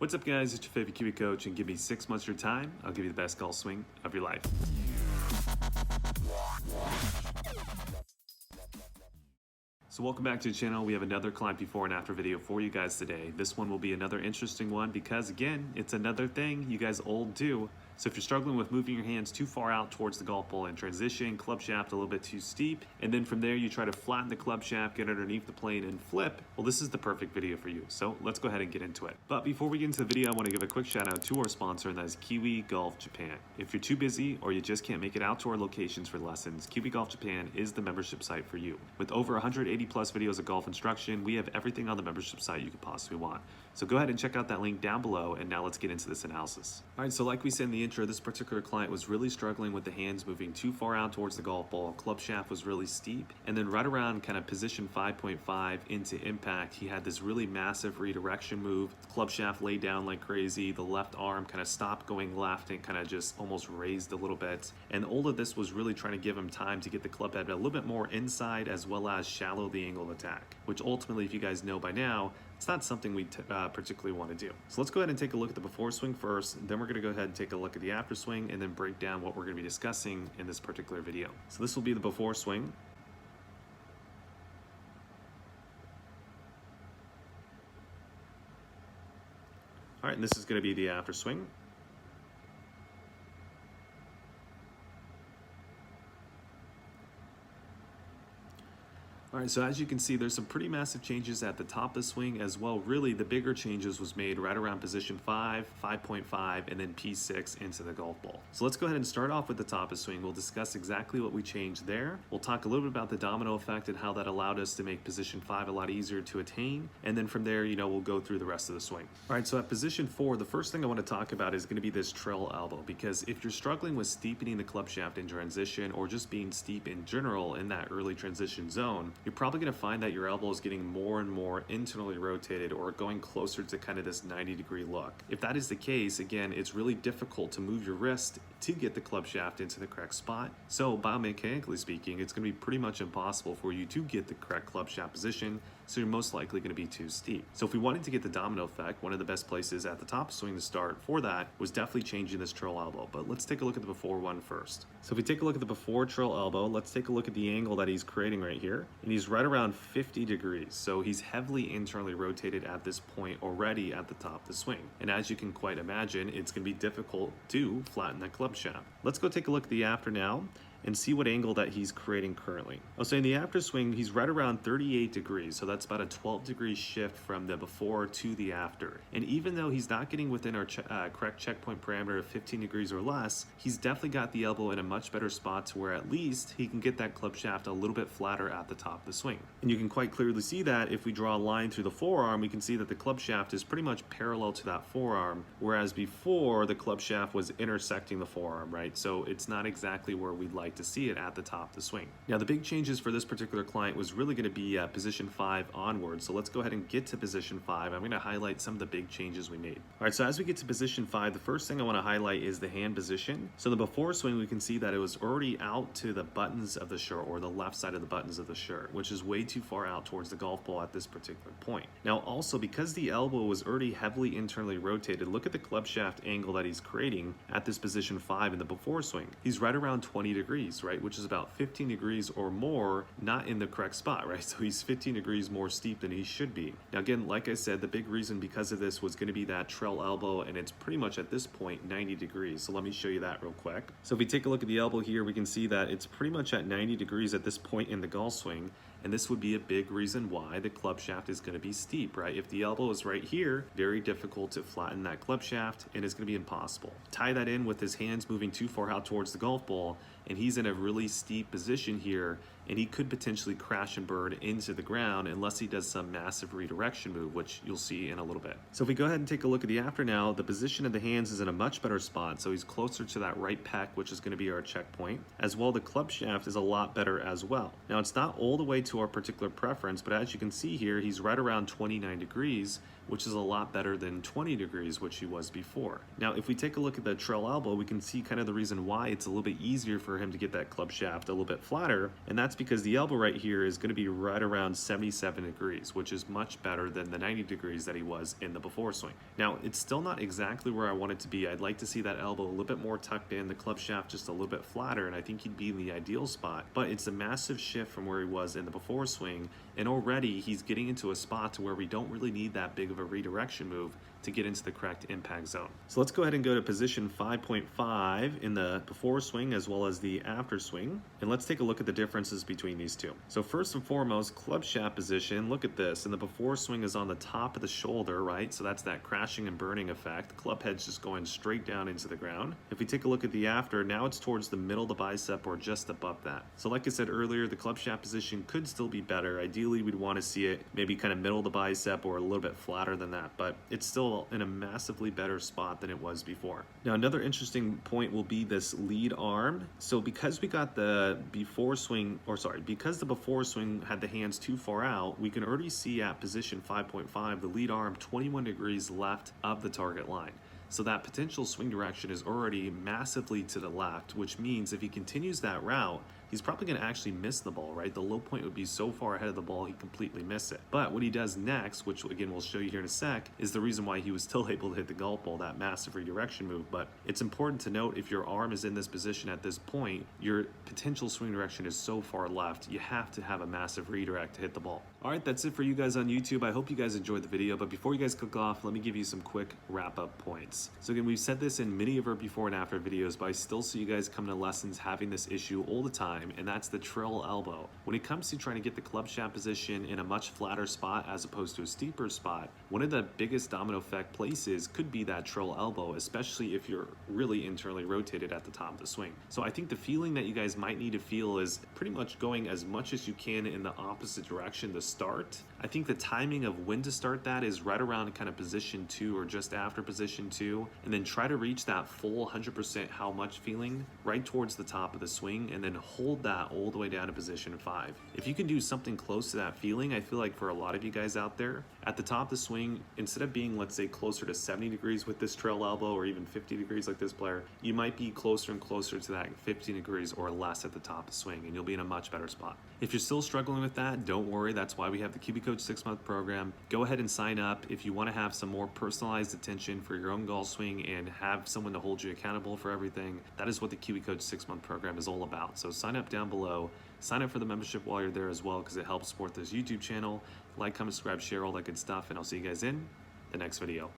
What's up guys, it's your favorite Kiwi coach, and give me 6 months of your time, I'll give you the best golf swing of your life. So welcome back to the channel. We have another client before and after video for you guys today. This one will be another interesting one because again, it's another thing you guys all do. So if you're struggling with moving your hands too far out towards the golf ball in transition, club shaft a little bit too steep, and then from there you try to flatten the club shaft, get underneath the plane and flip, well this is the perfect video for you. So let's go ahead and get into it. But before we get into the video, I want to give a quick shout out to our sponsor, and that is Kiwi Golf Japan. If you're too busy or you just can't make it out to our locations for lessons, Kiwi Golf Japan is the membership site for you. With over 180 plus videos of golf instruction, we have everything on the membership site you could possibly want. So go ahead and check out that link down below, and now let's get into this analysis. Alright, so like we said in the intro, this particular client was really struggling with the hands moving too far out towards the golf ball. Club shaft was really steep, and then right around kind of position 5.5 into impact, he had this really massive redirection move. Club shaft laid down like crazy, the left arm kind of stopped going left and kind of just almost raised a little bit. And all of this was really trying to give him time to get the club head a little bit more inside as well as shallow the angle of attack, which ultimately, if you guys know by now, it's not something we particularly want to do. So let's go ahead and take a look at the before swing first, then we're going to go ahead and take a look at the after swing and then break down what we're going to be discussing in this particular video. So this will be the before swing. All right, and this is going to be the after swing. All right, so as you can see, there's some pretty massive changes at the top of the swing as well. Really, the bigger changes was made right around position 5, 5.5, and then P6 into the golf ball. So let's go ahead and start off with the top of the swing. We'll discuss exactly what we changed there. We'll talk a little bit about the domino effect and how that allowed us to make position 5 a lot easier to attain. And then from there, we'll go through the rest of the swing. All right, so at position 4, the first thing I want to talk about is going to be this trail elbow, because if you're struggling with steepening the club shaft in transition or just being steep in general in that early transition zone, you're probably going to find that your elbow is getting more and more internally rotated or going closer to kind of this 90-degree look. If that is the case, again, it's really difficult to move your wrist to get the club shaft into the correct spot. So biomechanically speaking, it's going to be pretty much impossible for you to get the correct club shaft position, so you're most likely going to be too steep. So if we wanted to get the domino effect, one of the best places at the top of swing to start for that was definitely changing this trail elbow. But let's take a look at the before one first. So if we take a look at the before trail elbow, let's take a look at the angle that he's creating right here. And he's right around 50 degrees. So he's heavily internally rotated at this point already at the top of the swing. And as you can quite imagine, it's going to be difficult to flatten that club shaft. Let's go take a look at the after now and see what angle that he's creating currently. So in the after swing, he's right around 38 degrees. So that's about a 12-degree shift from the before to the after. And even though he's not getting within our correct checkpoint parameter of 15 degrees or less, he's definitely got the elbow in a much better spot to where at least he can get that club shaft a little bit flatter at the top of the swing. And you can quite clearly see that if we draw a line through the forearm, we can see that the club shaft is pretty much parallel to that forearm, whereas before the club shaft was intersecting the forearm, right? So it's not exactly where we'd like to see it at the top of the swing. Now the big changes for this particular client was really going to be position 5 onward. So let's go ahead and get to position 5. I'm going to highlight some of the big changes we made. All right, so as we get to position 5, the first thing I want to highlight is the hand position. So the before swing, we can see that it was already out to the buttons of the shirt, or the left side of the buttons of the shirt, which is way too far out towards the golf ball at this particular point. Now also, because the elbow was already heavily internally rotated, look at the club shaft angle that he's creating at this position 5 in the before swing. He's right around 20 degrees, right? Which is about 15 degrees or more not in the correct spot, right? So he's 15 degrees more steep than he should be. Now again, like I said, the big reason because of this was going to be that trail elbow, and it's pretty much at this point 90 degrees. So let me show you that real quick. So if we take a look at the elbow here, we can see that it's pretty much at 90 degrees at this point in the golf swing. And this would be a big reason why the club shaft is going to be steep, right? If the elbow is right here, very difficult to flatten that club shaft, and it's going to be impossible. Tie that in with his hands moving too far out towards the golf ball, and he's in a really steep position here, and he could potentially crash and burn into the ground unless he does some massive redirection move, which you'll see in a little bit. So if we go ahead and take a look at the after now, the position of the hands is in a much better spot. So he's closer to that right pec, which is going to be our checkpoint. As well, the club shaft is a lot better as well. Now it's not all the way to our particular preference, but as you can see here, he's right around 29 degrees, which is a lot better than 20 degrees, which he was before. Now, if we take a look at the trail elbow, we can see kind of the reason why it's a little bit easier for him to get that club shaft a little bit flatter, and that's because the elbow right here is going to be right around 77 degrees, which is much better than the 90 degrees that he was in the before swing. Now, it's still not exactly where I want it to be. I'd like to see that elbow a little bit more tucked in, the club shaft just a little bit flatter, and I think he'd be in the ideal spot. But it's a massive shift from where he was in the before swing, and already he's getting into a spot to where we don't really need that big of a redirection move to get into the correct impact zone. So let's go ahead and go to position 5.5 in the before swing as well as the after swing, and let's take a look at the differences between these two. So first and foremost, club shaft position, look at this, and the before swing is on the top of the shoulder, right? So that's that crashing and burning effect. Club head's just going straight down into the ground. If we take a look at the after, now it's towards the middle of the bicep or just above that. So like I said earlier, the club shaft position could still be better. Ideally, we'd want to see it maybe kind of middle of the bicep or a little bit flatter than that, but it's still in a massively better spot than it was before. Now, another interesting point will be this lead arm. So because we got the before swing, because the before swing had the hands too far out, we can already see at position 5.5, the lead arm 21 degrees left of the target line. So that potential swing direction is already massively to the left, which means if he continues that route, he's probably going to actually miss the ball, right? The low point would be so far ahead of the ball, he completely miss it. But what he does next, which again we'll show you here in a sec, is the reason why he was still able to hit the golf ball, that massive redirection move. But it's important to note, if your arm is in this position at this point, your potential swing direction is so far left, you have to have a massive redirect to hit the ball. All right, that's it for you guys on YouTube. I hope you guys enjoyed the video, but before you guys click off, let me give you some quick wrap-up points. So again, we've said this in many of our before and after videos, but I still see you guys coming to lessons having this issue all the time, and that's the trail elbow. When it comes to trying to get the club shaft position in a much flatter spot as opposed to a steeper spot, one of the biggest domino effect places could be that trail elbow, especially if you're really internally rotated at the top of the swing. So I think the feeling that you guys might need to feel is pretty much going as much as you can in the opposite direction to start. I think the timing of when to start that is right around kind of position 2 or just after position 2, and then try to reach that full 100% how much feeling right towards the top of the swing, and then hold that all the way down to position 5. If you can do something close to that feeling, I feel like for a lot of you guys out there, at the top of the swing, instead of being, let's say, closer to 70 degrees with this trail elbow or even 50 degrees like this player, you might be closer and closer to that 15 degrees or less at the top of the swing, and you'll be in a much better spot. If you're still struggling with that, don't worry. That's why we have the Kibbe Coach 6-month program. Go ahead and sign up if you want to have some more personalized attention for your own golf swing and have someone to hold you accountable for everything. That is what the Kibbe Coach 6-month program is all about. So sign up down below. Sign up for the membership while you're there as well, because it helps support this YouTube channel. Like, comment, subscribe, share, all that good stuff, and I'll see you guys in the next video.